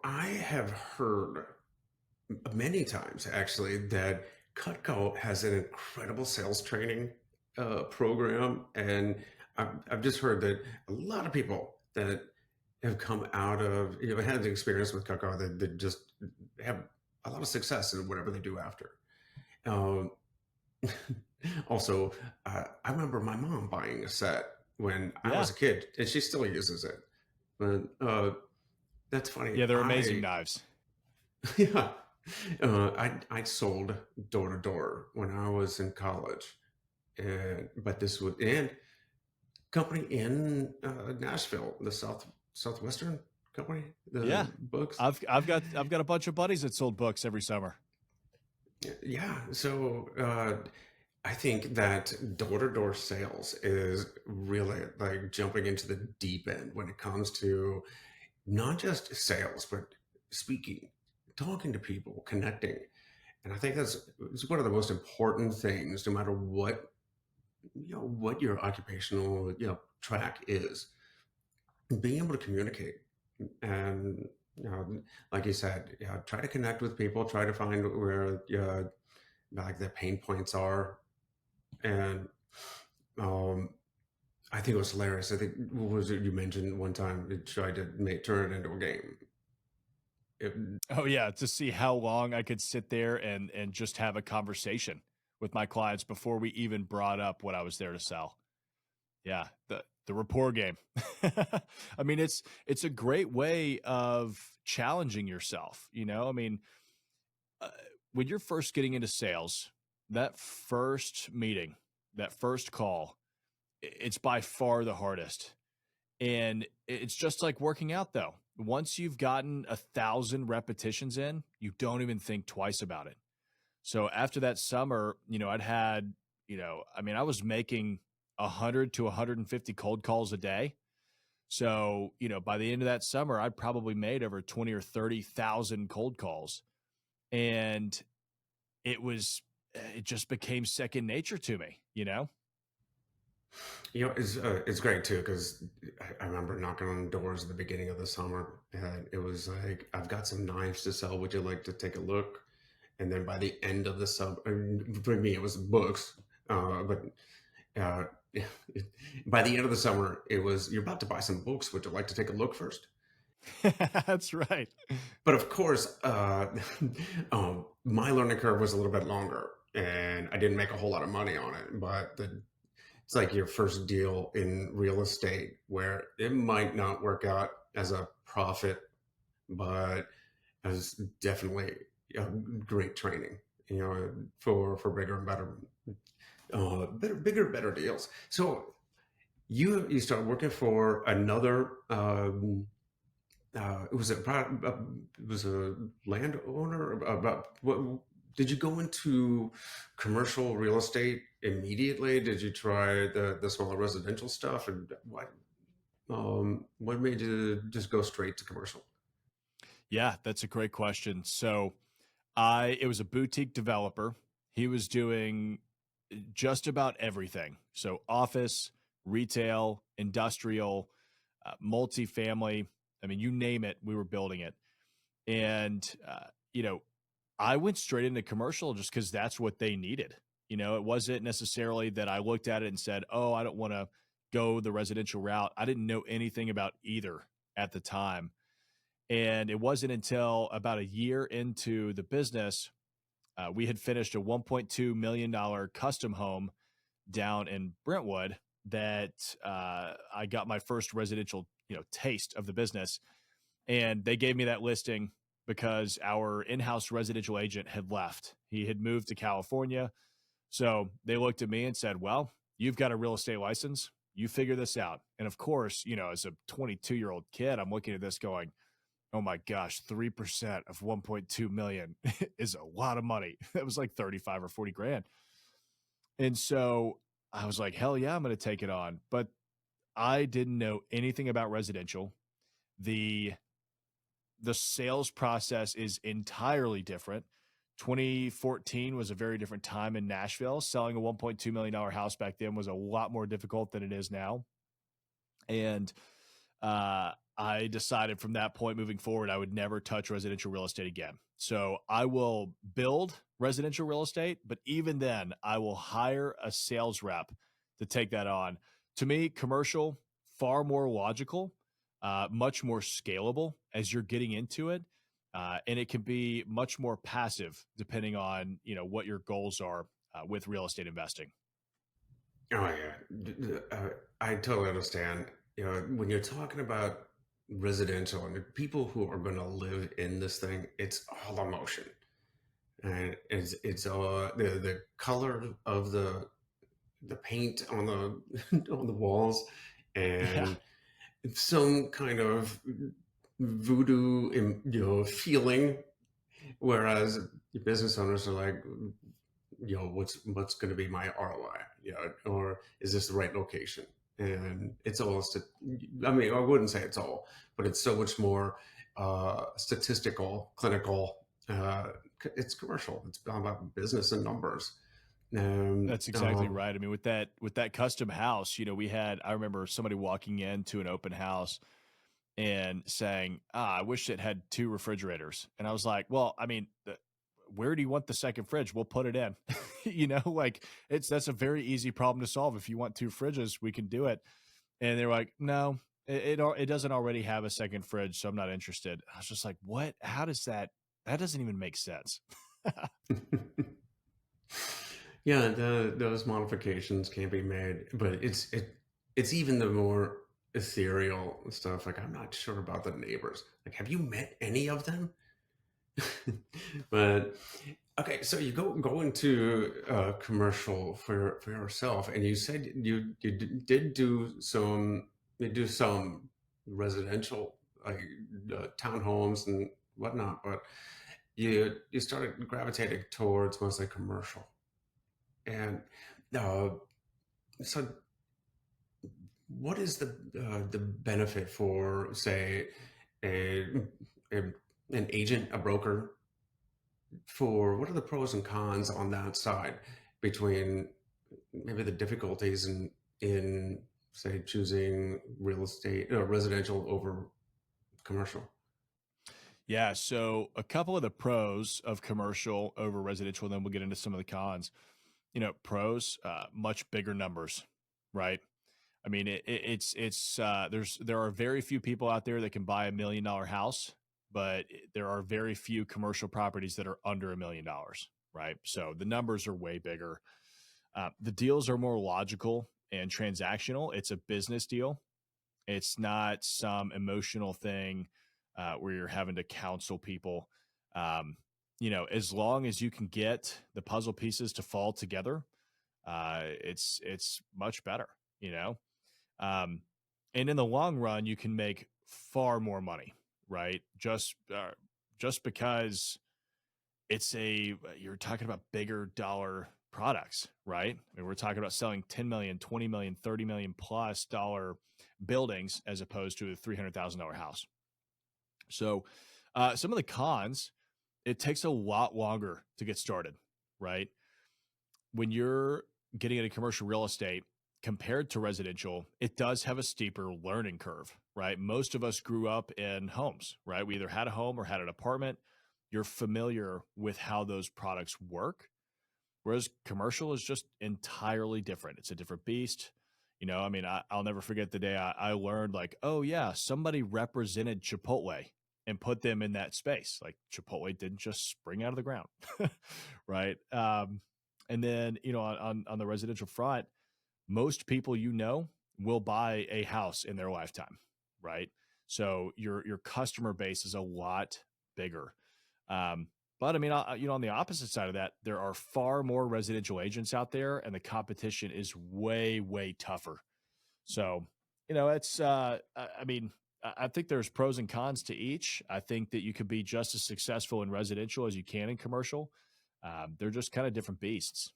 I have heard many times actually that Cutco has an incredible sales training program, and I've just heard that a lot of people that have come out of had the experience with Cutco that just have a lot of success in whatever they do after. Um, also, I remember my mom buying a set when I Yeah. was a kid, and she still uses it. But that's funny. Yeah, they're amazing knives. Yeah. I sold door to door when I was in college, and but this was and company in Nashville, the Southwestern company, the Yeah. books. I've got a bunch of buddies that sold books every summer. Yeah, so I think that door to door sales is really like jumping into the deep end when it comes to not just sales, but speaking, talking to people, connecting. And I think that's it's one of the most important things, no matter what your occupational track is, being able to communicate and like you said, try to connect with people, try to find where like the pain points are, and um, I think it was hilarious. I think what was it you mentioned one time? It tried to turn it into a game. It, Oh yeah, to see how long I could sit there and just have a conversation with my clients before we even brought up what I was there to sell. Yeah, the rapport game. I mean, it's a great way of challenging yourself, you know? I mean, uh, when you're first getting into sales, that first meeting, that first call, it's by far the hardest. And it's just like working out, though. Once you've gotten 1,000 repetitions in, you don't even think twice about it. So after that summer, I mean, I was making 100 to 150 cold calls a day. So, by the end of that summer, I'd probably made over 20 or 30,000 cold calls. And it just became second nature to me? it's great too because I remember knocking on doors at the beginning of the summer, and it was like, "I've got some knives to sell. Would you like to take a look?" And then by the end of the for me, it was books, but uh, by the end of the summer, it was, "You're about to buy some books. Would you like to take a look first?" That's right. But of course, my learning curve was a little bit longer, and I didn't make a whole lot of money on it. But it's like your first deal in real estate where it might not work out as a profit, but as definitely great training, for bigger and better, bigger, better deals. So you started working for another. It was a landowner. About what did you go into commercial real estate immediately? Did you try the smaller residential stuff, and what made you just go straight to commercial? Yeah, that's a great question. So it was a boutique developer. He was doing just about everything. So office, retail, industrial, multifamily. I mean, you name it, we were building it. And, you know, I went straight into commercial just because that's what they needed. It wasn't necessarily that I looked at it and said, oh, I don't want to go the residential route. I didn't know anything about either at the time. And it wasn't until about a year into the business, we had finished a $1.2 million custom home down in Brentwood that I got my first residential, taste of the business. And they gave me that listing because our in-house residential agent had left. He had moved to California. So they looked at me and said, well, you've got a real estate license. You figure this out. And of course, as a 22-year-old kid, I'm looking at this going, oh my gosh, 3% of 1.2 million is a lot of money. That was like 35 or 40 grand. And so I was like, hell yeah, I'm going to take it on. But I didn't know anything about residential. The the sales process is entirely different. 2014 was a very different time in Nashville. Selling a $1.2 million house back then was a lot more difficult than it is now. And I decided from that point moving forward, I would never touch residential real estate again. So I will build residential real estate, but even then, I will hire a sales rep to take that on. To me, commercial, far more logical, much more scalable as you're getting into it. And it can be much more passive depending on what your goals are with real estate investing. Oh yeah, I totally understand. You know, when you're talking about residential and the people who are going to live in this thing, it's all emotion, and it's the color of the paint on the on the walls, Yeah. and some kind of voodoo, feeling. Whereas the business owners are like, what's going to be my ROI? Or is this the right location? And it's all, I mean, I wouldn't say it's all, but it's so much more statistical, clinical. It's commercial. It's about business and numbers. And That's exactly right. I mean, with that custom house, I remember somebody walking into an open house and saying, I wish it had two refrigerators. And I was like, well, I mean, where do you want the second fridge? We'll put it in. Like that's a very easy problem to solve. If you want two fridges, we can do it. And they're like, no, it doesn't already have a second fridge, so I'm not interested. I was just like, what? How does that doesn't even make sense. yeah, those modifications can be made, but it's even the more ethereal stuff. Like, I'm not sure about the neighbors. Like, have you met any of them? But okay, so you go into a commercial for yourself, and you said did do some residential, like townhomes and whatnot, but you started gravitating towards mostly commercial. And uh, so, what is the benefit for, say, a, a an agent, a broker, for what are the pros and cons on that side between maybe the difficulties in say choosing real estate or residential over commercial? Yeah, so a couple of the pros of commercial over residential, then we'll get into some of the cons. Pros, much bigger numbers, right? I mean, there are very few people out there that can buy $1 million house, but there are very few commercial properties that are under $1 million, right? So the numbers are way bigger. The deals are more logical and transactional. It's a business deal. It's not some emotional thing where you're having to counsel people. Um, as long as you can get the puzzle pieces to fall together, it's much better. You know, um, and in the long run, you can make far more money, right? Just because you're talking about bigger dollar products, right? I mean, we're talking about selling 10 million, 20 million, 30 million plus dollar buildings as opposed to a $300,000 house. So, some of the cons, it takes a lot longer to get started, right? When you're getting into commercial real estate compared to residential, it does have a steeper learning curve, right? Most of us grew up in homes, right? We either had a home or had an apartment. You're familiar with how those products work. Whereas commercial is just entirely different. It's a different beast. I mean, I'll never forget the day I learned, like, oh, yeah, somebody represented Chipotle and put them in that space. Like, Chipotle didn't just spring out of the ground. Right. And then, on the residential front, most people will buy a house in their lifetime, right? So your customer base is a lot bigger. Um, but I mean, on the opposite side of that, there are far more residential agents out there, and the competition is way, way tougher. So, it's I mean, I think there's pros and cons to each. I think that you could be just as successful in residential as you can in commercial. They're just kind of different beasts.